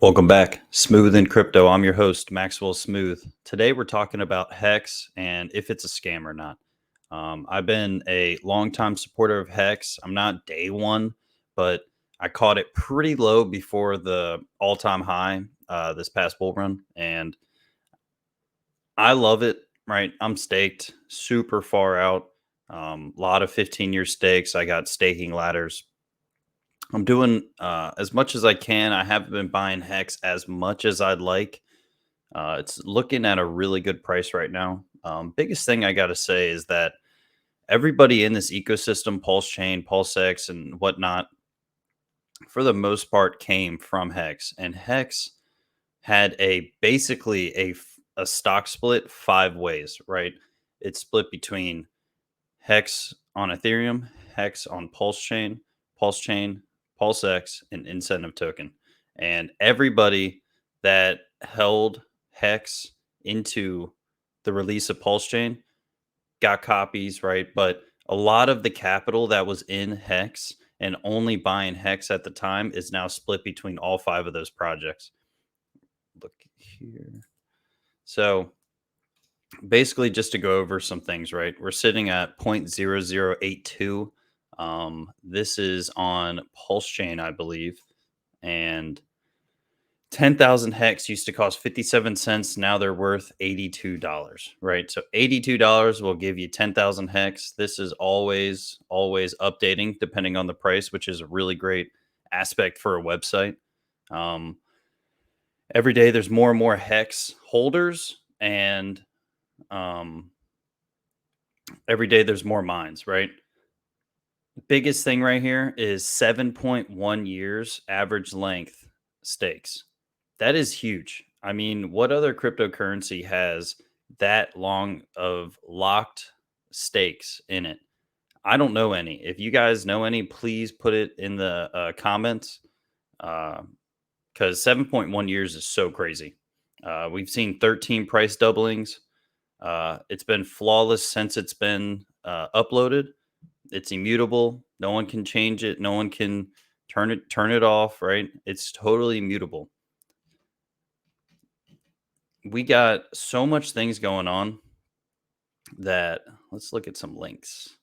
Welcome back. Smooth in Crypto. I'm your host, Maxwell Smooth. Today we're talking about Hex and if it's a scam or not. I've been a longtime supporter of Hex. I'm not day one, but I caught it pretty low before the all time high this past bull run. And I love it, right? I'm staked super far out. A lot of 15-year stakes. I got staking ladders. I'm doing as much as I can. I haven't been buying Hex as much as I'd like. It's looking at a really good price right now. Biggest thing I got to say is that everybody in this ecosystem, PulseChain, PulseX, and whatnot, for the most part, came from Hex, and Hex had a basically a stock split five ways. Right, it's split between Hex on Ethereum, Hex on PulseChain, PulseChain, PulseX, and Incentive Token. And everybody that held Hex into the release of PulseChain got copies, right? But a lot of the capital that was in Hex and only buying Hex at the time is now split between all five of those projects. Look here. So basically, just to go over some things, right? We're sitting at 0.0082. This is on PulseChain, I believe, and 10,000 hex used to cost 57 cents. Now they're worth $82, right? So $82 will give you 10,000 hex. This is always updating depending on the price, which is a really great aspect for a website. Um, every day there's more and more hex holders, and um, every day there's more mines, right? Biggest thing right here is 7.1 years average length stakes. That is huge. I mean, what other cryptocurrency has that long of locked stakes in it? I don't know any. If you guys know any, please put it in the comments, because 7.1 years is so crazy. We've seen 13 price doublings. It's been flawless since it's been uploaded. It's immutable. No one can change it. No one can turn it off, right? It's totally immutable. We got so much things going on that let's look at some links.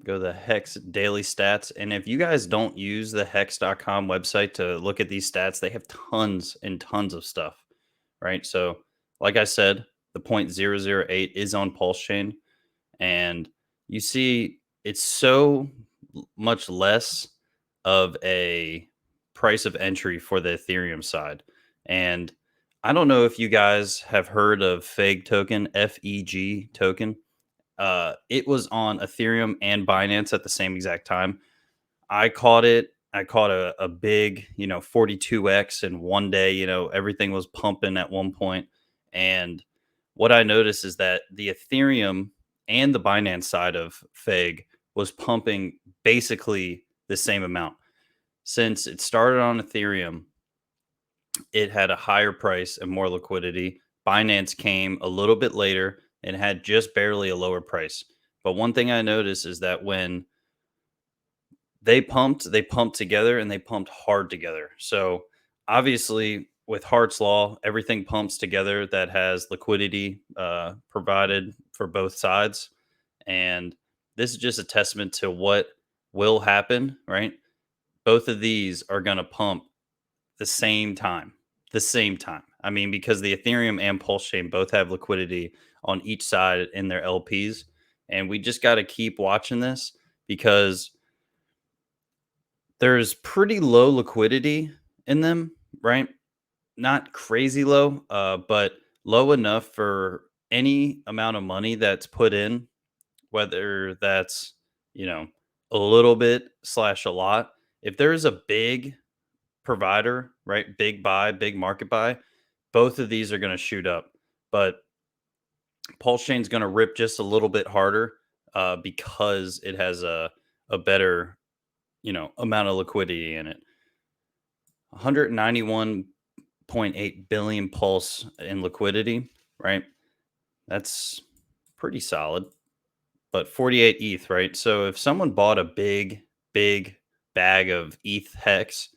Go to the Hex daily stats. And if you guys don't use the hex.com website to look at these stats, they have tons and tons of stuff, right? So, like I said, the 0.008 is on PulseChain, and you see it's so much less of a price of entry for the Ethereum side. And I don't know if you guys have heard of FEG token, FEG token. It was on Ethereum and Binance at the same exact time. I caught it. I caught a big, 42x in one day. Everything was pumping at one point. And what I noticed is that the Ethereum and the Binance side of FEG was pumping basically the same amount. Since it started on Ethereum, it had a higher price and more liquidity. Binance came a little bit later and had just barely a lower price. But one thing I noticed is that when they pumped together and they pumped hard together. So obviously, with Hart's law, everything pumps together that has liquidity provided for both sides. And this is just a testament to what will happen, right? Both of these are going to pump the same time. The same time. I mean, because the Ethereum and Pulse Chain both have liquidity on each side in their LPs. And we just got to keep watching this because there's pretty low liquidity in them, right? Not crazy low, but low enough for any amount of money that's put in, whether that's, you know, a little bit slash a lot. If there's a big provider, right? Big buy, big market buy, both of these are going to shoot up. But Pulse Chain's going to rip just a little bit harder because it has a better, amount of liquidity in it. 191.8 billion pulse in liquidity, right? That's pretty solid, but 48 ETH, right? So if someone bought a big bag of ETH hex,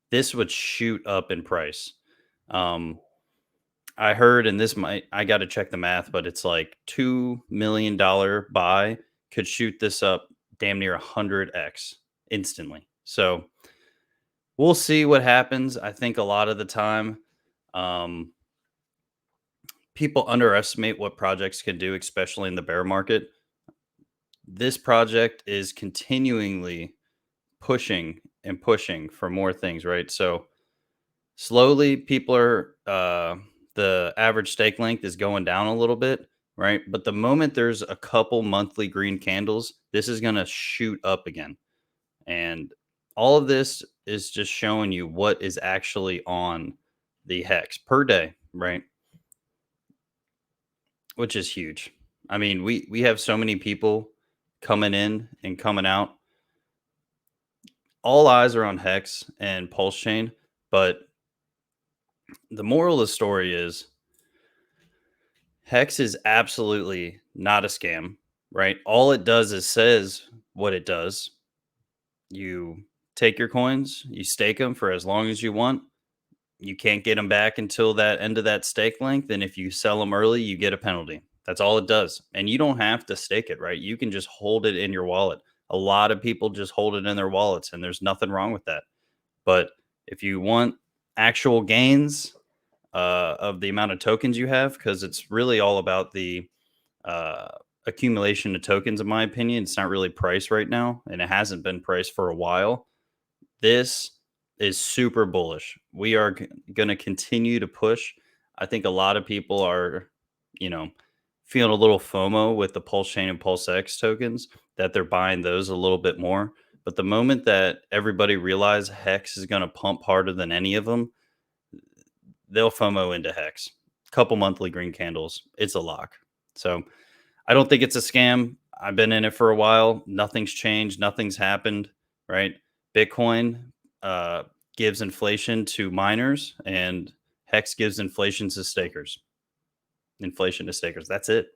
this would shoot up in price. Um, I heard, and this might, I got to check the math, but it's like $2 million buy could shoot this up damn near 100x instantly. So we'll see what happens. I think a lot of the time, um, people underestimate what projects can do, especially in the bear market. This project is continually pushing and pushing for more things, right? So slowly, people are the average stake length is going down a little bit, right? But the moment there's a couple monthly green candles, this is going to shoot up again. And all of this is just showing you what is actually on the hex per day, right? Which is huge. I mean, we have so many people coming in and coming out. All eyes are on hex and PulseChain, but the moral of the story is Hex is absolutely not a scam, right? All it does is says what it does. You take your coins, you stake them for as long as you want. You can't get them back until that end of that stake length. And if you sell them early, you get a penalty. That's all it does. And you don't have to stake it, right? You can just hold it in your wallet. A lot of people just hold it in their wallets, and there's nothing wrong with that. But if you want actual gains of the amount of tokens you have, because it's really all about the uh, accumulation of tokens, in my opinion. It's not really priced right now, and it hasn't been priced for a while. This is super bullish. We are going to continue to push. I think a lot of people are, you know, feeling a little FOMO with the Pulse Chain and Pulse X tokens, that they're buying those a little bit more. But the moment that everybody realizes Hex is going to pump harder than any of them, they'll FOMO into Hex. Couple monthly green candles, it's a lock. So I don't think it's a scam. I've been in it for a while. Nothing's changed. Nothing's happened. Right? Bitcoin uh, gives inflation to miners, and Hex gives inflation to stakers. Inflation to stakers. That's it.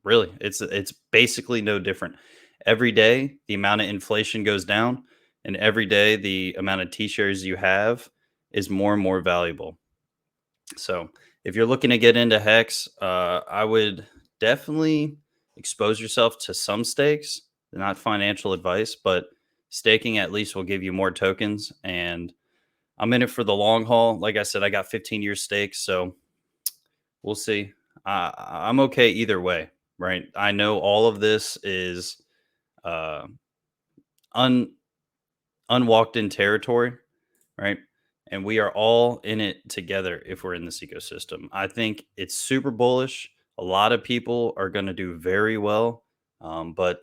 Really, it's basically no different. Every day, the amount of inflation goes down, and every day, the amount of T shares you have is more and more valuable. So if you're looking to get into Hex, I would definitely expose yourself to some stakes. Not financial advice, but staking at least will give you more tokens. And I'm in it for the long haul. Like I said, I got 15-year stakes, so we'll see. I'm okay either way, right? I know all of this is uh, un unwalked in territory, right? And we are all in it together if we're in this ecosystem. I think it's super bullish. A lot of people are going to do very well. But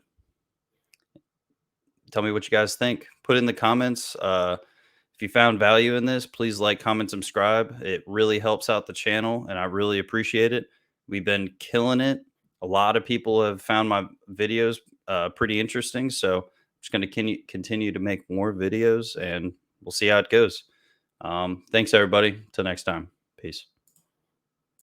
tell me what you guys think. Put in the comments. If you found value in this, please like, comment, subscribe. It really helps out the channel, and I really appreciate it. We've been killing it. A lot of people have found my videos pretty interesting. So I'm just going to continue to make more videos, and we'll see how it goes. Thanks, everybody. Till next time. Peace.